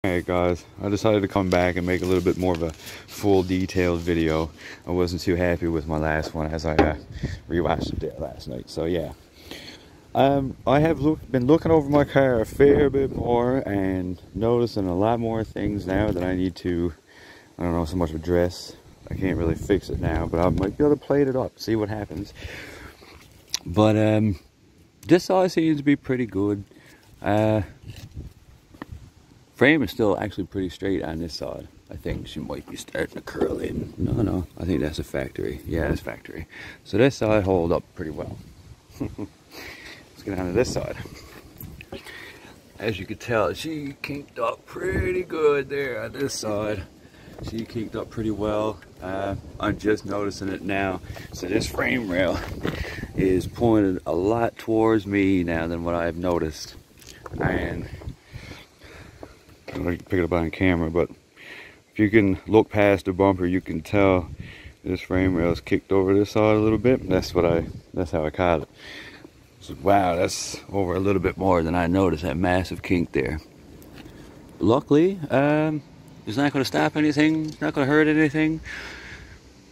Hey guys, I decided to come back and make a little bit more of a full detailed video. I wasn't too happy with my last one as I rewatched it last night. So yeah, I have been looking over my car a fair bit more and noticing a lot more things now that I need to, I don't know so much address. I can't really fix it now, but I might be able to plate it up, see what happens. But this side seems to be pretty good. Frame is still actually pretty straight on this side. I think she might be starting to curl in. No, I think that's a factory. Yeah, that's factory. So this side hold up pretty well. Let's get on to this side. As you can tell, she kinked up pretty good there on this side. She kinked up pretty well. I'm just noticing it now. So this frame rail is pointed a lot towards me now than what I've noticed. And I'm going to pick it up on camera, but if you can look past the bumper, you can tell this frame rail is kicked over this side a little bit. That's how I caught it. So, wow, that's over a little bit more than I noticed, that massive kink there. Luckily, it's not going to stop anything, it's not going to hurt anything.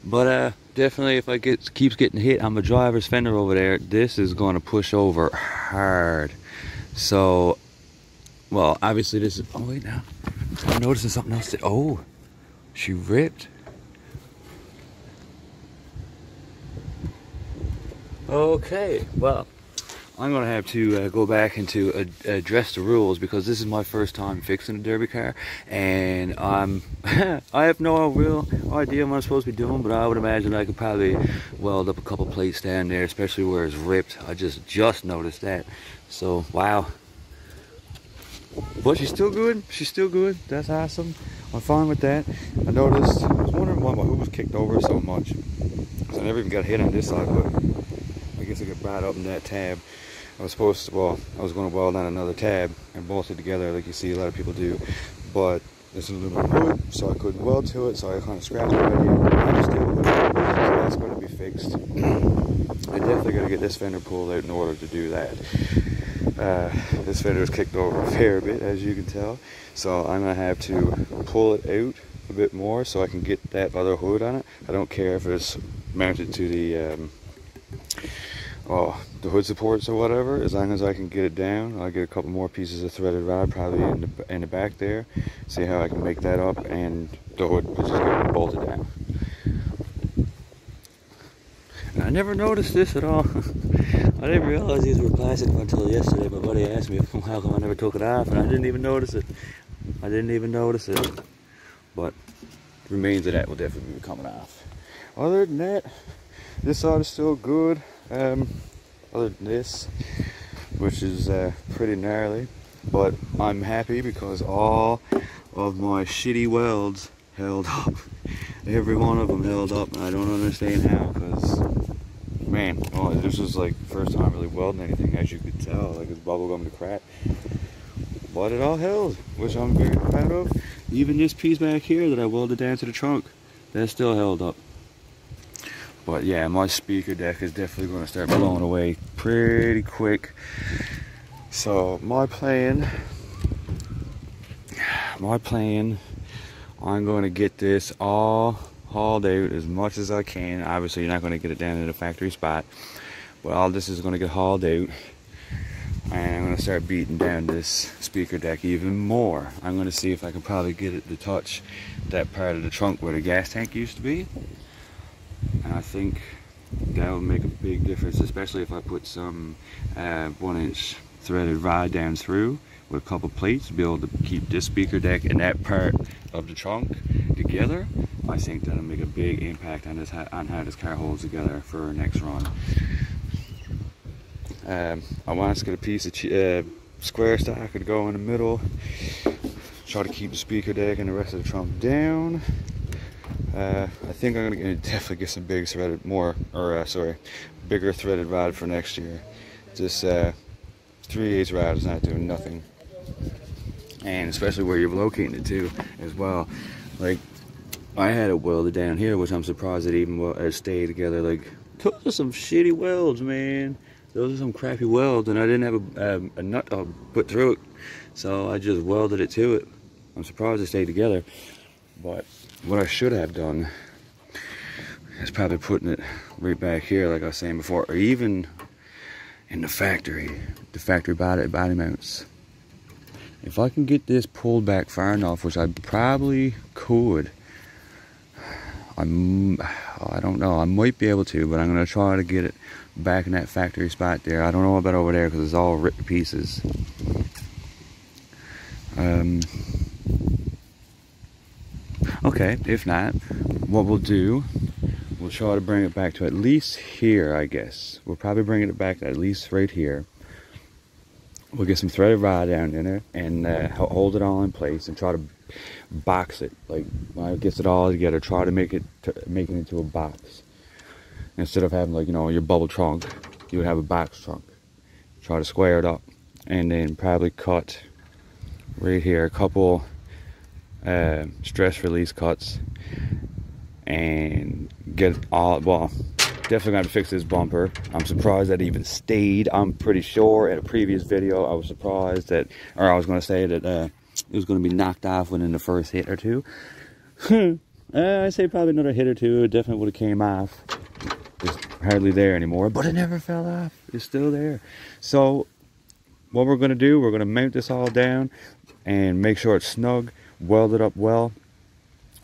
But definitely if I keeps getting hit on my driver's fender over there, this is going to push over hard. So, well, obviously this is, oh wait now, I'm noticing something else that, oh, she ripped. Okay, well, I'm gonna have to go back and to address the rules because this is my first time fixing a derby car, and I have no real idea what I'm supposed to be doing, but I would imagine I could probably weld up a couple plates down there, especially where it's ripped. I just noticed that. So wow. But she's still good. She's still good. That's awesome. I'm fine with that. I noticed, I was wondering why my hood was kicked over so much. So I never even got hit on this side, but I guess I got brought up in that tab. I was going to weld on another tab and bolt it together like you see a lot of people do. But there's a little hood, so I couldn't weld to it, so I kind of scratched it right here. So that's going to be fixed. I definitely got to get this fender pulled out in order to do that. This fender is kicked over a fair bit, as you can tell, so I'm going to have to pull it out a bit more so I can get that other hood on it. I don't care if it's mounted to the hood supports or whatever, as long as I can get it down. I'll get a couple more pieces of threaded rod probably in the back there, see how I can make that up, and the hood will just get bolted down. And I never noticed this at all. I didn't realize these were plastic until yesterday. My buddy asked me how come I never took it off, and I didn't even notice it. But the remains of that will definitely be coming off. Other than that, this side is still good. Other than this, which is pretty gnarly, but I'm happy because all of my shitty welds held up. Every one of them held up, and I don't understand how, because man, this was like the first time really welding anything, as you could tell, like it's bubblegum to crap. But it all held, which I'm very proud of. Even this piece back here that I welded down to the trunk, that still held up. But yeah, my speaker deck is definitely going to start blowing away pretty quick. So my plan, I'm going to get this all hauled out as much as I can. Obviously you're not going to get it down in the factory spot, but all this is going to get hauled out, and I'm going to start beating down this speaker deck even more. I'm going to see if I can probably get it to touch that part of the trunk where the gas tank used to be, and I think that will make a big difference, especially if I put some 1-inch threaded rod down through with a couple plates to be able to keep this speaker deck and that part of the trunk together. I think that'll make a big impact on how this car holds together for our next run. I want to get a piece of square stock to go in the middle, try to keep the speaker deck and the rest of the trunk down. I think I'm gonna definitely get some big threaded, bigger threaded rod for next year. This 3/8 rod is not doing nothing, and especially where you're locating it too, as well. Like, I had it welded down here, which I'm surprised it even stayed together. Like, those are some shitty welds, man. Those are some crappy welds, and I didn't have a nut to put through it, so I just welded it to it. I'm surprised they stayed together. But what I should have done is probably putting it right back here, like I was saying before, or even in the factory body mounts. If I can get this pulled back far enough, which I probably could, I don't know, I might be able to, but I'm going to try to get it back in that factory spot there. I don't know about over there because it's all ripped to pieces. Okay, if not, what we'll do, we'll try to bring it back to at least here, I guess. We'll probably bring it back at least right here. We'll get some threaded rod down in there and hold it all in place and try to box it. Like when it gets it all together, try to make it into a box. Instead of having, like, you know, your bubble trunk, you would have a box trunk. Try to square it up and then probably cut right here a couple stress release cuts and get all, well, definitely got to fix this bumper. I'm surprised that it even stayed. I'm pretty sure in a previous video I was surprised that, or I was going to say that it was going to be knocked off within the first hit or two. I say probably another hit or two, it definitely would have came off. It's hardly there anymore, but it never fell off. It's still there. So what we're going to do, we're going to mount this all down and make sure it's snug, weld it up well.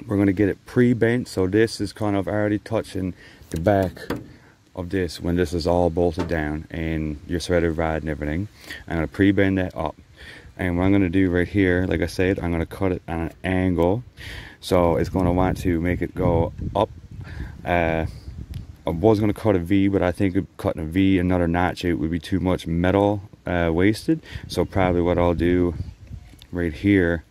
We're going to get it pre-bent, so this is kind of already touching the back of this when this is all bolted down and your threaded rod and everything. I'm going to pre-bend that up, and what I'm going to do right here, like I said, I'm going to cut it on an angle, so it's going to want to make it go up. I was going to cut a V, but I think cutting a V another notch, it would be too much metal wasted. So probably what I'll do right here,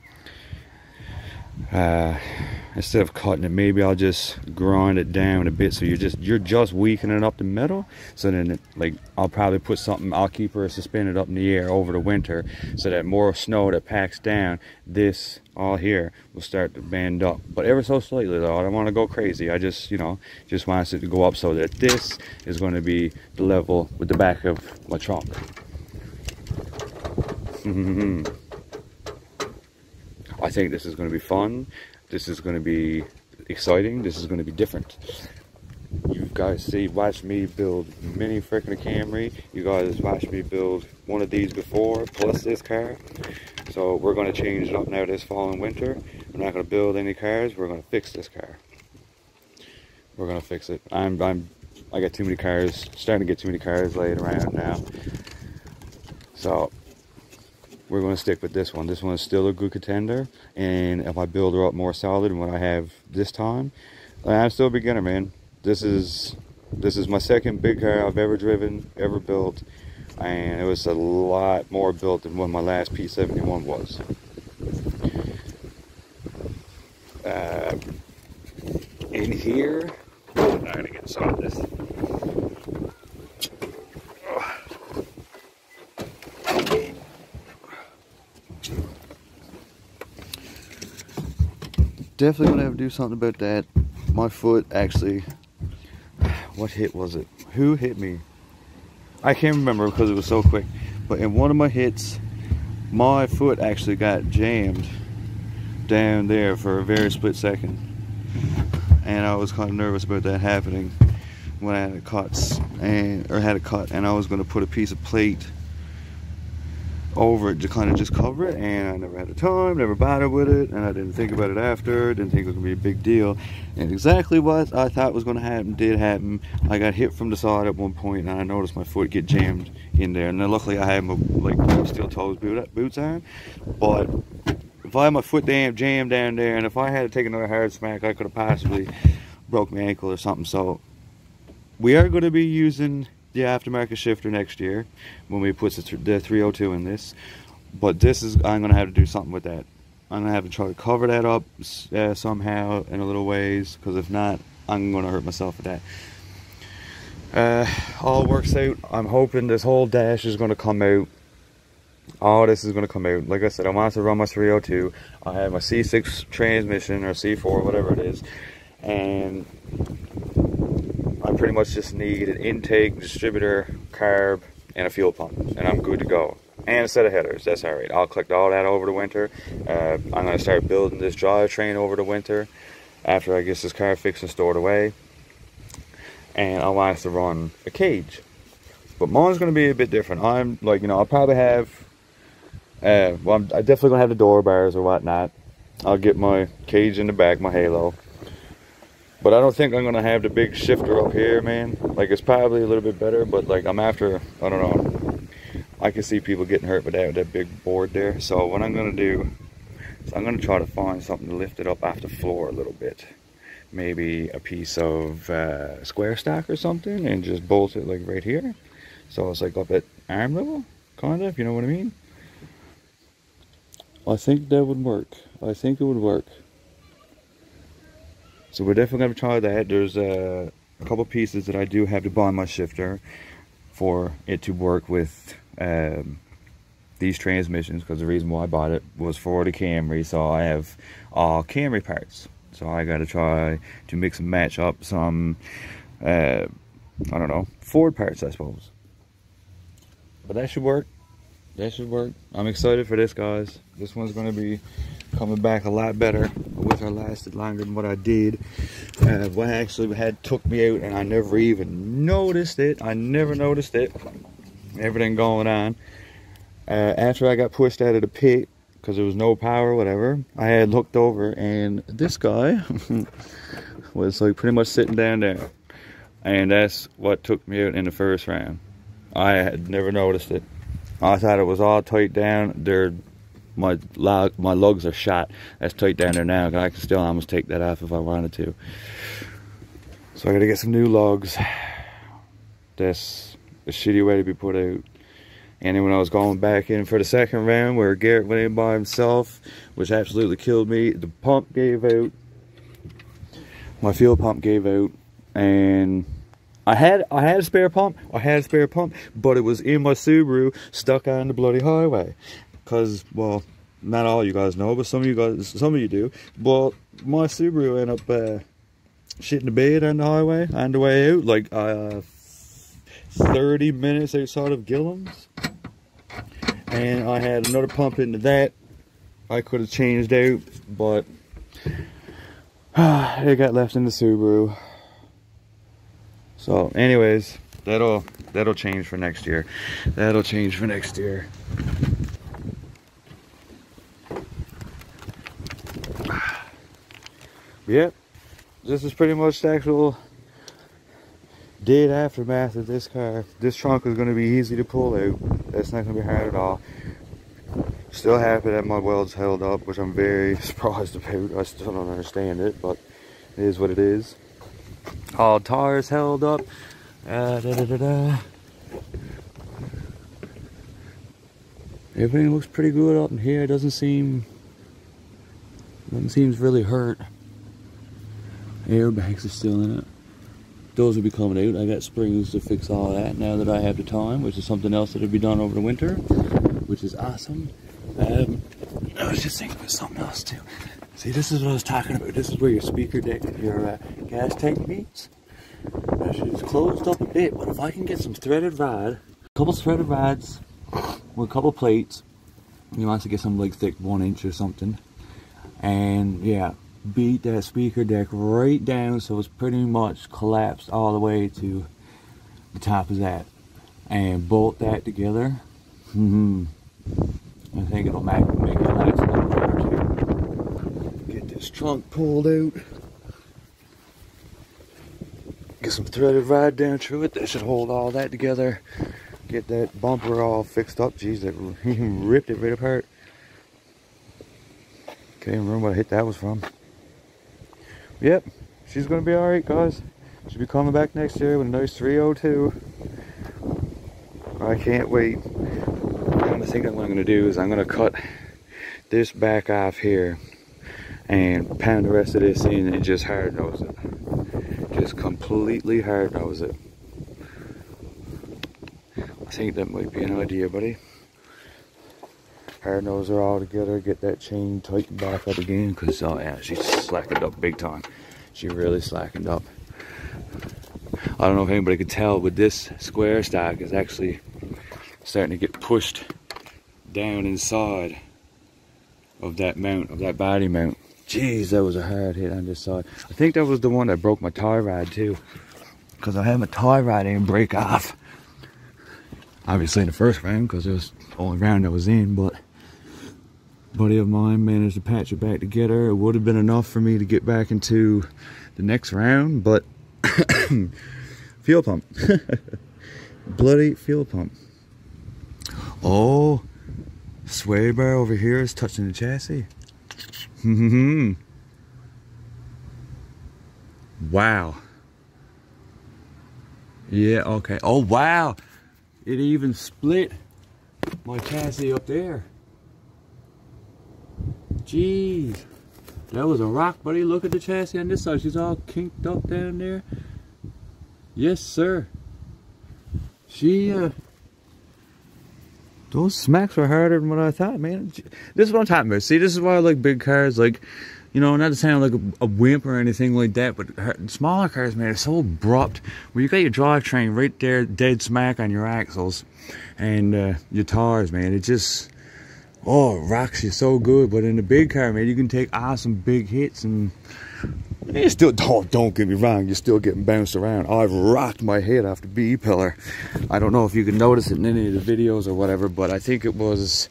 instead of cutting it, maybe I'll just grind it down a bit, so you're just weakening up the metal. So then like I'll probably put something, I'll keep her suspended up in the air over the winter, so that more snow that packs down, this all here will start to bend up, but ever so slightly though. I don't want to go crazy. I just, you know, just want it to go up so that this is going to be the level with the back of my trunk. I think this is going to be fun. This is going to be exciting. This is going to be different. You guys watched me build mini freaking Camry. You guys watched me build one of these before, plus this car. So we're going to change it up now this fall and winter. We're not going to build any cars. We're going to fix this car. We're going to fix it. I got too many cars, starting to get too many cars laid around now. So we're going to stick with this one. This one is still a good contender, and if I build her up more solid than what I have this time, I'm still a beginner, man. This is my second big car I've ever driven, ever built, and it was a lot more built than what my last P71 was. In here, I'm not going to get some of this. Definitely gonna have to do something about that. My foot actually, what hit was it? Who hit me? I can't remember because it was so quick, but in one of my hits, my foot actually got jammed down there for a very split second, and I was kind of nervous about that happening when I had it cut, and I was gonna put a piece of plate over it to kind of just cover it, and I never had the time, never bothered with it, and I didn't think about it after, didn't think it was gonna be a big deal, and exactly what I thought was gonna happen did happen. I got hit from the side at one point, and I noticed my foot get jammed in there, and then luckily I had my like steel toes boots on, but if I had my foot jammed down there, and if I had to take another hard smack, I could have possibly broke my ankle or something. So we are going to be using the aftermarket shifter next year when we put the 302 in this, but this is, I'm going to have to do something with that. I'm going to have to try to cover that up somehow in a little ways, because if not, I'm going to hurt myself with that. All works out. I'm hoping this whole dash is going to come out. All this is going to come out. Like I said, I want to run my 302. I have my C6 transmission, or C4, whatever it is, and I pretty much just need an intake, distributor, carb, and a fuel pump, and I'm good to go. and a set of headers. That's all right. I'll collect all that over the winter. I'm going to start building this drivetrain over the winter after I get this car fixed and stored away. And I want us to run a cage. But mine's going to be a bit different. I'm like, you know, I'll probably have, well, I'm definitely going to have the door bars or whatnot. I'll get my cage in the back, my halo. But I don't think I'm going to have the big shifter up here, man. Like, it's probably a little bit better, but like, I'm after, I don't know. I can see people getting hurt with that big board there. So what I'm going to do is I'm going to try to find something to lift it up off the floor a little bit. Maybe a piece of square stock or something, and just bolt it like right here. So it's like up at arm level, kind of, if you know what I mean. I think that would work. I think it would work. So we're definitely going to try that. There's a couple pieces that I do have to buy my shifter for it to work with these transmissions, because the reason why I bought it was for the Camry. So I have all Camry parts. So I got to try to mix and match up some, I don't know, Ford parts, I suppose. But that should work. That should work. I'm excited for this, guys. This one's going to be coming back a lot better. With her lasted longer than what I did. What actually took me out, and I never even noticed it. I never noticed it. Everything going on. After I got pushed out of the pit, because there was no power or whatever, I had looked over, and this guy was like pretty much sitting down there. And that's what took me out in the first round. I had never noticed it. I thought it was all tight down. My lugs are shot. That's tight down there now. I can still almost take that off if I wanted to. So I gotta get some new lugs. That's a shitty way to be put out. And then when I was going back in for the second round, where Garrett went in by himself, which absolutely killed me, the pump gave out. My fuel pump gave out, and I had a spare pump. But it was in my Subaru, stuck on the bloody highway. Because, well, not all you guys know, but some of you do. Well, my Subaru ended up shitting the bed on the highway on the way out, like 30 minutes outside of Gillham's. And I had another pump into that. I could have changed out, but it got left in the Subaru. So, anyways, that'll change for next year. That'll change for next year. Yep, this is pretty much the actual dead aftermath of this car. This trunk is going to be easy to pull out. That's not going to be hard at all. Still happy that my weld's held up, which I'm very surprised about. I still don't understand it, but it is what it is. All tires held up. Everything looks pretty good up in here. It doesn't seem really hurt. Airbags are still in it. Those will be coming out. I got springs to fix all that now that I have the time, which is something else that'll be done over the winter, which is awesome. I was just thinking about something else too. See, this is what I was talking about. This is where your speaker deck, your gas tank meets. It's closed up a bit, but if I can get some threaded rod, a couple threaded rods with a couple plates, you want to get some like thick 1 inch or something, and yeah, beat that speaker deck right down so it's pretty much collapsed all the way to the top of that, and bolt that together. I think it'll make it last a little better too. Get this trunk pulled out. Get some threaded rod down through it. That should hold all that together. Get that bumper all fixed up. Jeez, that ripped it right apart. Can't even remember what I hit that was from. Yep, she's gonna be alright, guys. She'll be coming back next year with a nice 302. I can't wait. I think what I'm gonna do is I'm gonna cut this back off here and pound the rest of this in and just hard nose it. Just completely hard nose it. I think that might be an idea, buddy. Hard nose her all together, get that chain tightened back up again, because oh yeah, she's slackened up big time. She really slackened up. I don't know if anybody could tell, but this square stock is actually starting to get pushed down inside of that mount, of that body mount. Jeez, that was a hard hit on this side. I think that was the one that broke my tie rod too, because I had my tie rod in break off. Obviously in the first round, because it was the only round I was in, but a buddy of mine managed to patch it back together. It would have been enough for me to get back into the next round, but fuel pump. Bloody fuel pump. Oh, sway bar over here is touching the chassis. Wow. Yeah, okay. Oh, wow. It even split my chassis up there. Jeez. That was a rock, buddy. Look at the chassis on this side. She's all kinked up down there. Yes, sir. Those smacks were harder than what I thought, man. This is what I'm talking about. See, this is why I like big cars. Like, you know, not to sound like a wimp or anything like that, but smaller cars, man, are so abrupt. Where you got your drivetrain right there, dead smack on your axles, and your tires, man. It just, oh, it rocks you so good. But in the big car, man, you can take awesome big hits, and you still, don't get me wrong, you're still getting bounced around. I've rocked my head off the B pillar. I don't know if you can notice it in any of the videos or whatever, but I think it was,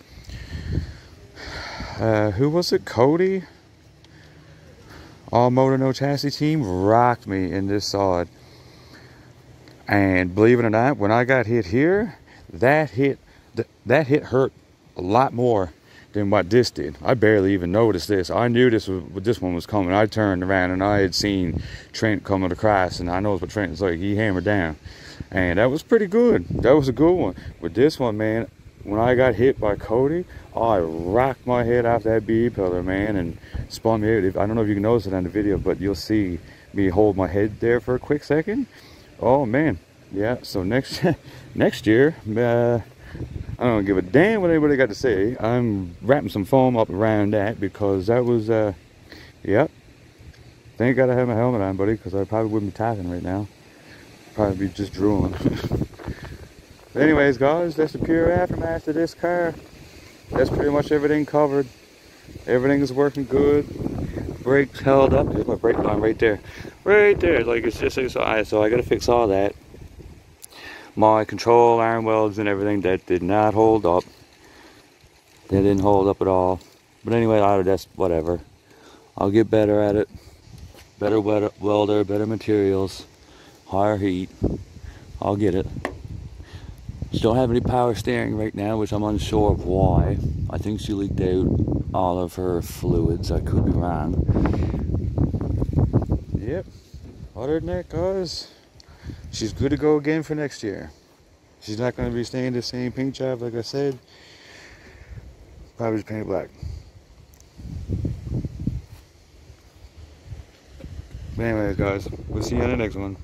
who was it? Cody? All Motor No Chassis team rocked me in this side. And believe it or not, when I got hit here, that hit hurt a lot more than what this did. I barely even noticed this. I knew this one was coming. I turned around and I had seen Trent coming across, and I know what Trent was like. He hammered down, and that was pretty good. That was a good one. With this one, man, when I got hit by Cody, I rocked my head off that B pillar, man, and spun me out. I don't know if you can notice it on the video, but you'll see me hold my head there for a quick second. Oh man, yeah. So next year, I don't give a damn what anybody got to say. I'm wrapping some foam up around that, because that was, yep. Thank God I have my helmet on, buddy, because I probably wouldn't be talking right now. Probably be just drooling. But anyways, guys, that's the pure aftermath of this car. That's pretty much everything covered. Everything is working good. Brakes held up. There's my brake line right there. Right there. Like it's just so I gotta fix all that. My control iron welds and everything, that did not hold up. They didn't hold up at all. But anyway, that's whatever. I'll get better at it. Better welder, better materials, higher heat. I'll get it. She don't have any power steering right now, which I'm unsure of why. I think she leaked out all of her fluids. I could be wrong. Yep. Other than that, guys, she's good to go again for next year. She's not going to be staying the same paint job, like I said. Probably just paint it black. But anyways, guys, we'll see you on the next one.